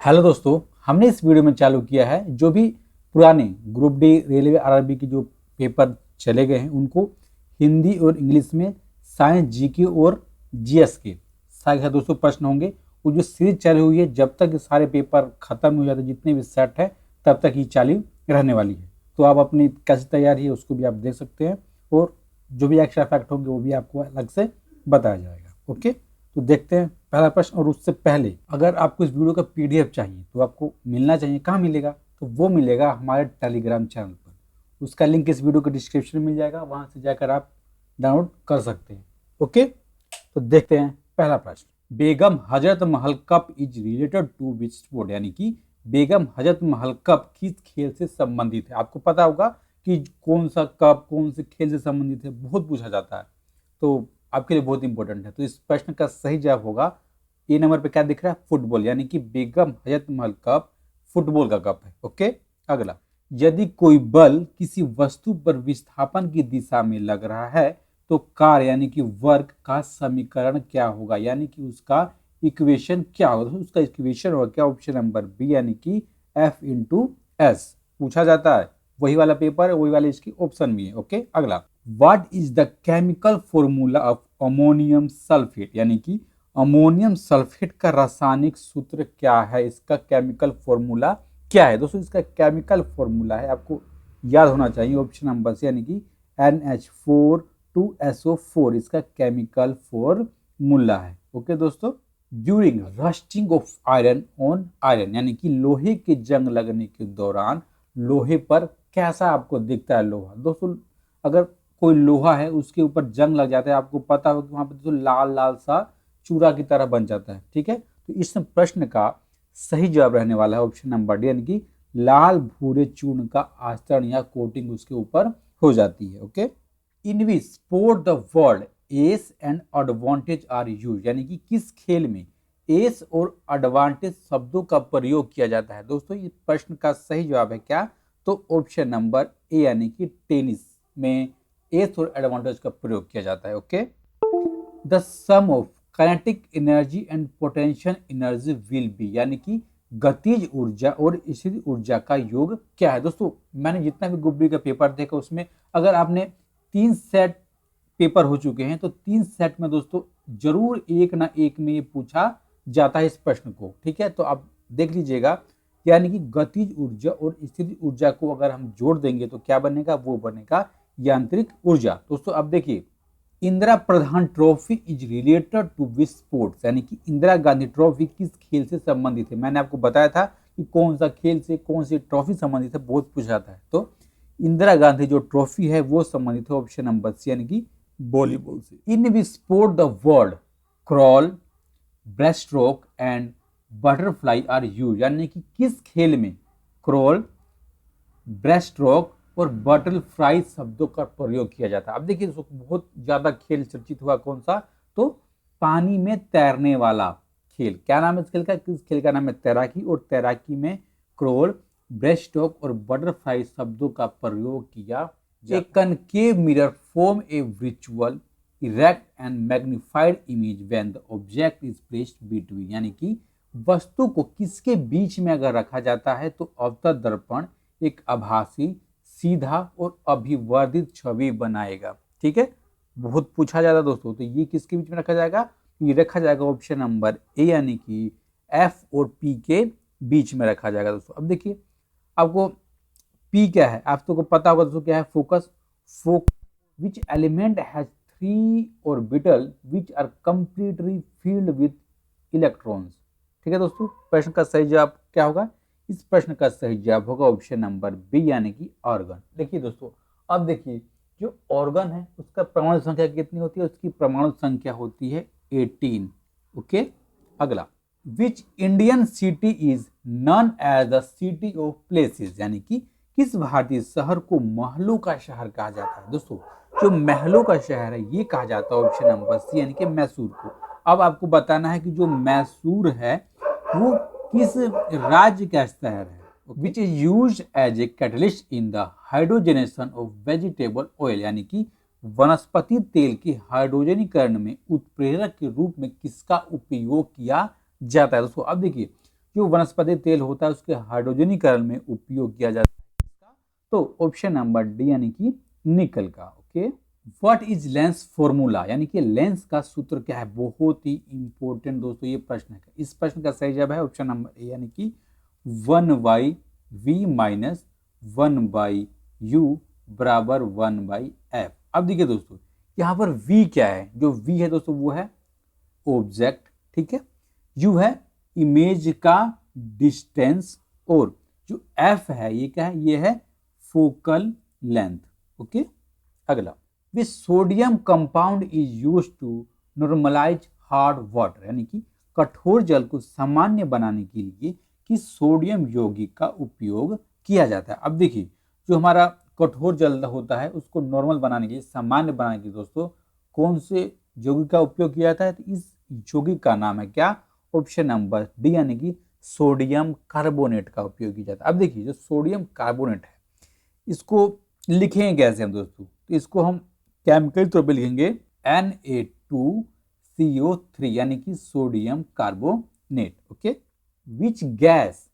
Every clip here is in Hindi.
हेलो दोस्तों, हमने इस वीडियो में चालू किया है जो भी पुराने ग्रुप डी रेलवे आरआरबी के जो पेपर चले गए हैं उनको हिंदी और इंग्लिश में साइंस जीके और जीएस के सारे 200 प्रश्न होंगे। वो जो सीरीज चालू हुई है जब तक ये सारे पेपर खत्म हो जाते जितने भी सेट है तब तक ये चालू रहने वाली है। तो आप अपनी कैसी तैयारी है उसको भी आप देख सकते हैं और जो भी एक्स्ट्रा फैक्ट होंगे वो भी आपको अलग से बताया जाएगा। ओके, तो देखते हैं पहला प्रश्न। और उससे पहले अगर आपको इस वीडियो का पीडीएफ चाहिए तो आपको मिलना चाहिए, कहाँ मिलेगा? तो वो मिलेगा हमारे टेलीग्राम चैनल पर। उसका लिंक इस वीडियो के डिस्क्रिप्शन में मिल जाएगा, वहां से जाकर आप डाउनलोड कर सकते हैं। ओके, तो देखते हैं पहला प्रश्न। Begum Hazrat Mahal cup is related to which sport, यानी कि बेगम हजरत महल कप किस खेल से संबंधित है? आपको पता होगा कि कौन सा कप कौन से खेल से संबंधित है, बहुत पूछा जाता है, तो आपके लिए बहुत इंपॉर्टेंट है। तो इस प्रश्न का सही जवाब होगा ए नंबर पे। क्या दिख रहा है? फुटबॉल, यानी कि बेगम हजरत महल कप फुटबॉल का कप है। ओके, अगला। यदि कोई बल किसी वस्तु पर विस्थापन की दिशा में लग रहा है तो कार्य यानी कि वर्क का समीकरण क्या होगा, यानी कि उसका इक्वेशन क्या होगा? तो उसका इक्वेशन होगा क्या? ऑप्शन नंबर बी, यानी कि एफ इंटू एस पूछा जाता है। वही वाला पेपर है, वही वाले इसकी ऑप्शन भी है। ओके, अगला। What is the chemical formula of ammonium sulphate, यानी कि अमोनियम सल्फेट का रासायनिक सूत्र क्या है? इसका केमिकल फॉर्मूला क्या है? दोस्तों, इसका केमिकल फॉर्मूला है, आपको याद होना चाहिए, ऑप्शन नंबर सी, यानी कि NH4 2SO4 इसका केमिकल फॉर्मूला है। ओके दोस्तों। During rusting of iron on iron, यानी कि लोहे के जंग लगने के दौरान लोहे पर कैसा आपको दिखता है लोहा? दोस्तों, अगर कोई लोहा है उसके ऊपर जंग लग जाता है, आपको पता हो कि वहां पर दोस्तों लाल लाल सा चूरा की तरह बन जाता है। ठीक है, तो इस प्रश्न का सही जवाब रहने वाला है ऑप्शन नंबर डी, यानी कि लाल भूरे चूर्ण का आस्तरण या कोटिंग उसके ऊपर हो जाती है। Okay, in which sport the word ace and advantage are use, यानी कि किस खेल में एस और एडवांटेज शब्दों का प्रयोग किया जाता है? दोस्तों, इस प्रश्न का सही जवाब है क्या? तो ऑप्शन नंबर ए, यानी कि टेनिस में एस और एडवांटेज का प्रयोग किया जाता है। Okay, the sum of kinetic energy and potential energy will be, यानी कि गतिज ऊर्जा और स्थितिज ऊर्जा का योग क्या है? दोस्तों, मैंने जितना भी ग्रुप डी का पेपर देखा उसमें अगर आपने 3 सेट पेपर हो चुके हैं तो 3 सेट में दोस्तों जरूर एक ना एक में ये पूछा जाता है इस प्रश्न को। ठीक है, तो आप देख लीजिएगा, यानी कि गतिज ऊर्जा और स्थितिज ऊर्जा को अगर हम जोड़ देंगे तो क्या बनेगा? वो बनेगा यांत्रिक ऊर्जा। दोस्तों, अब देखिए, Indira Pradhan trophy is related to which sports, यानी कि इंदिरा गांधी ट्रॉफी किस खेल से संबंधित है? मैंने आपको बताया था कि कौन सा खेल से कौन सी ट्रॉफी संबंधित है, बहुत पूछा जाता है। तो इंदिरा गांधी जो ट्रॉफी है वो संबंधित है ऑप्शन नंबर सी, यानी कि वॉलीबॉल से। In which sport the word crawl, breast stroke and butterfly are use, यानी कि किस खेल में क्रॉल, ब्रेस्ट स्ट्रोक और बटरफ्लाई शब्दों का प्रयोग किया जाता है? अब देखिए दोस्तों, बहुत ज्यादा खेल चर्चित हुआ कौन सा? तो पानी में तैरने वाला खेल। क्या नाम है इस खेल का? किस खेल का नाम है? तैराकी। और तैराकी में क्रॉल, ब्रेस्ट स्ट्रोक और बटरफ्लाई शब्दों का प्रयोग किया। A concave mirror form a visual erect and magnified image when the object is placed between, यानी कि वस्तु को किसके बीच में अगर रखा जाता है तो अवतल दर्पण एक आभासी, सीधा और अभिवर्धित छवि बनाएगा। ठीक है, बहुत पूछा जाता है दोस्तों। तो ये किसके बीच में रखा जाएगा? ये रखा जाएगा ऑप्शन नंबर ए, यानी कि एफ और पी के बीच में रखा जाएगा दोस्तों। अब देखिए, आपको पी क्या है? आपको पता होगा दोस्तों क्या है? Focus. Which element has 3 orbital which are completely filled with electrons. ठीक है दोस्तों, प्रश्न का सही जवाब क्या होगा? इस प्रश्न का सही जवाब होगा ऑप्शन नंबर बी, यानी कि ऑर्गन। देखिए दोस्तों, अब देखिए, जो ऑर्गन है उसका परमाणु संख्या कितनी होती है? उसकी परमाणु संख्या होती है 18। ओके, अगला। Which Indian city is known as the city of places, यानी कि किस भारतीय शहर को महलों का शहर कहा जाता है? दोस्तों, जो महलों का शहर है ये कहा जाता है ऑप्शन नंबर सी, यानी कि मैसूर को। अब आपको बताना है कि जो मैसूर है वो किस राज्य का शहर है? Which is use as a catalyst in the hydrogenation of vegetable oil, यानी कि वनस्पति तेल के हाइड्रोजनीकरण में उत्प्रेरक के रूप में किसका उपयोग किया जाता है? दोस्तों, अब देखिए, जो वनस्पति तेल होता है उसके हाइड्रोजनीकरण में उपयोग किया जाता है इसका, तो ऑप्शन नंबर डी यानी कि निकल का। Okay, what is lens formula, यानी कि लेंस का सूत्र क्या है, बहुत ही इंपॉर्टेंट दोस्तों ये प्रश्न है। इस प्रश्न का सही जवाब है ऑप्शन नंबर ए यानी कि 1/v माइनस 1/u बराबर 1/f। अब देखिए दोस्तों यहाँ पर v क्या है, जो v है दोस्तों वो है ऑब्जेक्ट, ठीक है, u है इमेज का डिस्टेंस, और जो f है ये क्या है, ये है फोकल लेंथ। ओके, अगला, which sodium compound is used to normalize hard water, यानी कि कठोर जल को सामान्य बनाने के लिए किस सोडियम यौगिक का उपयोग किया जाता है। अब देखिए जो हमारा कठोर जल होता है उसको नॉर्मल बनाने के लिए, सामान्य बनाने के लिए दोस्तों कौन से यौगिक का उपयोग किया जाता है, तो इस यौगिक का नाम है क्या, ऑप्शन नंबर डी यानी कि सोडियम कार्बोनेट का उपयोग किया जाता है। अब देखिए जो सोडियम कार्बोनेट है इसको लिखेंगे कैसे हम दोस्तों, तो इसको हम केमिकल तौर पे लिखेंगे Na2CO3 यानी कि sodium carbonate. Okay, which gas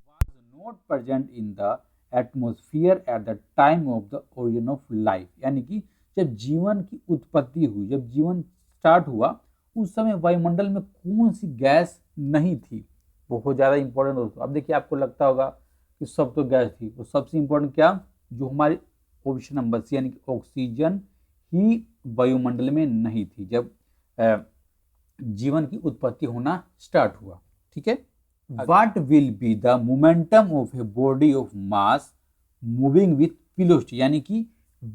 was not present in the atmosphere at the time of the origin of life, यानी कि जब जीवन की उत्पत्ति हुई, जब जीवन स्टार्ट हुआ उस समय वायुमंडल में कौन सी गैस नहीं थी। बहुत ज्यादा इंपॉर्टेंट दोस्तों। अब देखिए आपको लगता होगा कि सब तो गैस थी, तो सबसे इंपॉर्टेंट क्या, जो हमारी ऑप्शन नंबर सी यानी कि ऑक्सीजन ही वायुमंडल में नहीं थी जब जीवन की उत्पत्ति होना स्टार्ट हुआ। ठीक है, what will be the momentum of a body of mass moving with velocity, यानी कि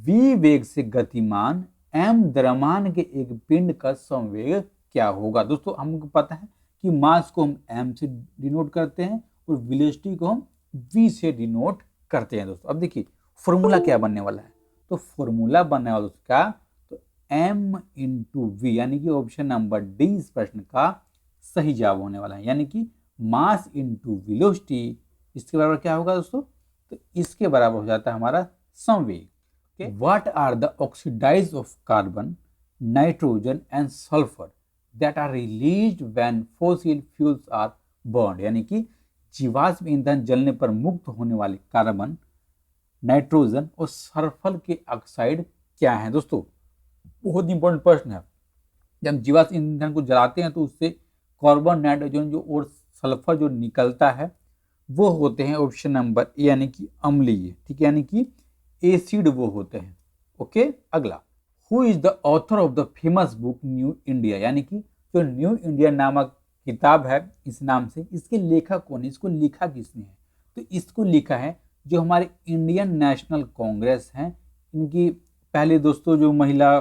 v वेग से गतिमान m द्रव्यमान के एक पिंड का संवेग क्या होगा। दोस्तों हमको पता है कि मास को हम m से डिनोट करते हैं और वेलोसिटी को हम v से डिनोट करते हैं। दोस्तों अब देखिए फॉर्मूला क्या बनने वाला है, तो फॉर्मूला बनने वाला उसका तो m इंटू वी, यानी कि ऑप्शन नंबर डी इस प्रश्न का सही जवाब होने वाला है, यानी कि मास इंटू वेलोसिटी इसके बराबर क्या होगा दोस्तों, तो इसके बराबर हो जाता है हमारा संवेग। What are the oxides of carbon, nitrogen and sulphur that are released when fossil fuels are burned, यानी कि जीवाश्म ईंधन जलने पर मुक्त होने वाले कार्बन, नाइट्रोजन और सल्फर के ऑक्साइड क्या है। दोस्तों बहुत इंपॉर्टेंट प्रश्न है। जब जीवाश्म ईंधन को जलाते हैं तो उससे कार्बन, नाइट्रोजन जो और सल्फर जो निकलता है वो होते हैं ऑप्शन नंबर ए यानी कि अम्लीय, ठीक है, यानी कि एसिड वो होते हैं। ओके, अगला, who is the author of the famous book new India, यानी कि जो न्यू इंडिया नामक किताब है इस नाम से, इसके लेखक कौन है, इसको लिखा किसने है, तो इसको लिखा है जो हमारे इंडियन नेशनल कांग्रेस हैं, इनकी पहले दोस्तों जो महिला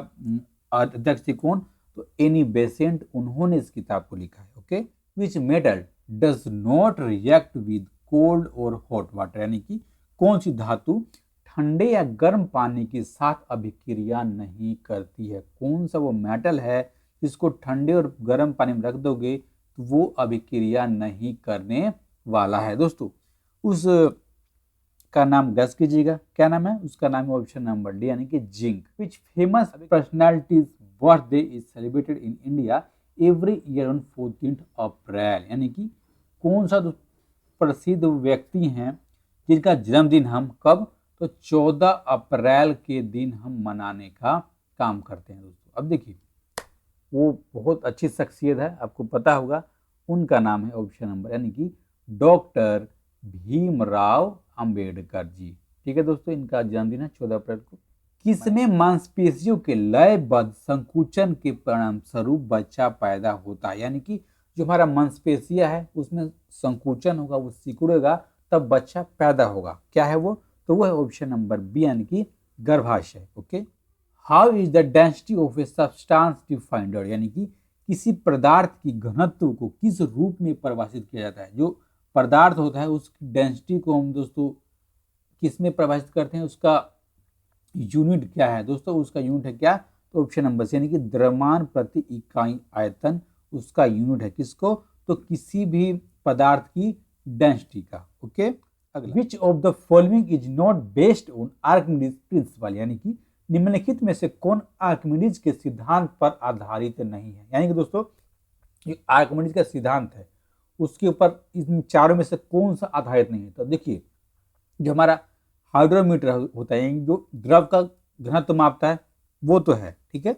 अध्यक्ष थी कौन, तो एनी बेसेंट, उन्होंने इस किताब को लिखा है। Okay, which metal does not react with cold और हॉट वाटर, यानी कि कौन सी धातु ठंडे या गर्म पानी के साथ अभिक्रिया नहीं करती है, कौन सा वो मेटल है जिसको ठंडे और गर्म पानी में रख दोगे तो वो अभिक्रिया नहीं करने वाला है। दोस्तों उस का नाम गैस कीजिएगा, क्या नाम है उसका, नाम है ऑप्शन नंबर डी यानी कि zinc. Which famous personalities birthday is celebrated in India every year on 14 अप्रैल, यानी कि कौन सा प्रसिद्ध व्यक्ति हैं जिनका जन्मदिन हम कब, तो 14 अप्रैल के दिन हम मनाने का काम करते हैं। दोस्तों अब देखिए वो बहुत अच्छी शख्सियत है, आपको पता होगा, उनका नाम है ऑप्शन नंबर यानी कि डॉक्टर भीमराव अंबेडकर जी। ठीक है दोस्तों, इनका जन्मदिन है 14 अप्रैल को। किसमें मांसपेशियों के लयबद्ध संकुचन के परिणाम स्वरूप बच्चा पैदा होता है, यानी कि जो हमारा मांसपेशिया है उसमें संकुचन होगा, वो सिकुड़ेगा तब बच्चा पैदा होगा, क्या है वो, तो वो है ऑप्शन नंबर बी यानी कि गर्भाशय। Okay, how is the density of a substance defined, यानी कि किसी पदार्थ की घनत्व को किस रूप में परिभाषित किया जाता है, जो पदार्थ होता है उसकी डेंसिटी को हम दोस्तों किस में परिभाषित करते हैं, उसका यूनिट क्या है दोस्तों, उसका यूनिट है क्या, तो ऑप्शन नंबर सी यानी कि द्रव्यमान प्रति इकाई आयतन, उसका यूनिट है किसको, तो किसी भी पदार्थ की डेंसिटी का। Okay, which of the following is not based on Archimedes principal, यानी कि निम्नलिखित में से कौन आर्किमिडीज के सिद्धांत पर आधारित नहीं है, यानी कि दोस्तों जो आर्किमिडीज का सिद्धांत है उसके ऊपर इन चारों में से कौन सा आधारित नहीं है। तो देखिए जो हमारा हाइड्रोमीटर होता है, जो द्रव का घनत्व मापता है वो तो है, ठीक है।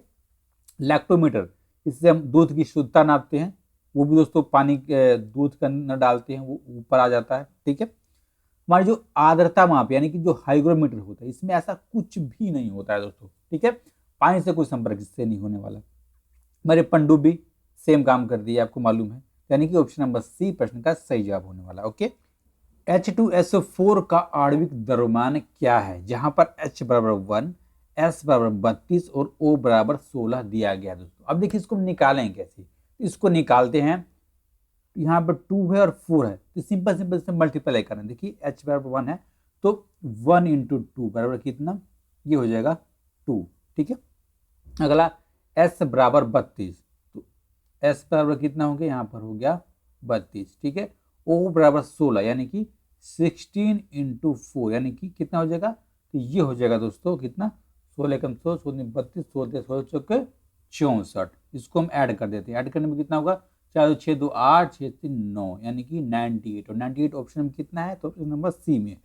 लैक्टोमीटर, इससे हम दूध की शुद्धता नापते हैं, वो भी दोस्तों पानी के दूध के अंदर डालते हैं वो ऊपर आ जाता है, ठीक है। हमारी जो आर्द्रता माप यानी कि जो हाइग्रोमीटर होता है, इसमें ऐसा कुछ भी नहीं होता है दोस्तों, ठीक है। पानी से कोई संपर्क इससे नहीं होने वाला। हमारे पनडुब्बी सेम काम कर दिए, आपको मालूम है, यानी कि ऑप्शन नंबर सी प्रश्न का सही जवाब होने वाला। ओके, H2SO4 का आणविक द्रव्यमान क्या है, जहां पर H बराबर 1, S बराबर 32 और O बराबर 16 दिया गया दोस्तों। अब देखिए इसको हम निकालें कैसे, इसको निकालते हैं। यहाँ पर 2 है और 4 है, तो सिंपल सिंपल से मल्टीप्लाई करें। देखिए H बराबर 1 है तो 1 इंटू 2 बराबर कितना, ये हो जाएगा 2, ठीक है। अगला S बराबर 32, तो S बराबर कितना हो गया, यहाँ पर हो गया 32, ठीक है। O बराबर 16 यानी कि 16 इंटू 4 यानी कि कितना हो जाएगा, तो ये हो जाएगा दोस्तों कितना, 16 कम 100, 16 32, 16 16 चौके 64। इसको हम ऐड कर देते हैं, ऐड करने में कितना होगा, 4 6 2 8 6 3 9 यानी कि 98, और 98 ऑप्शन में कितना है, तो ऑप्शन नंबर सी में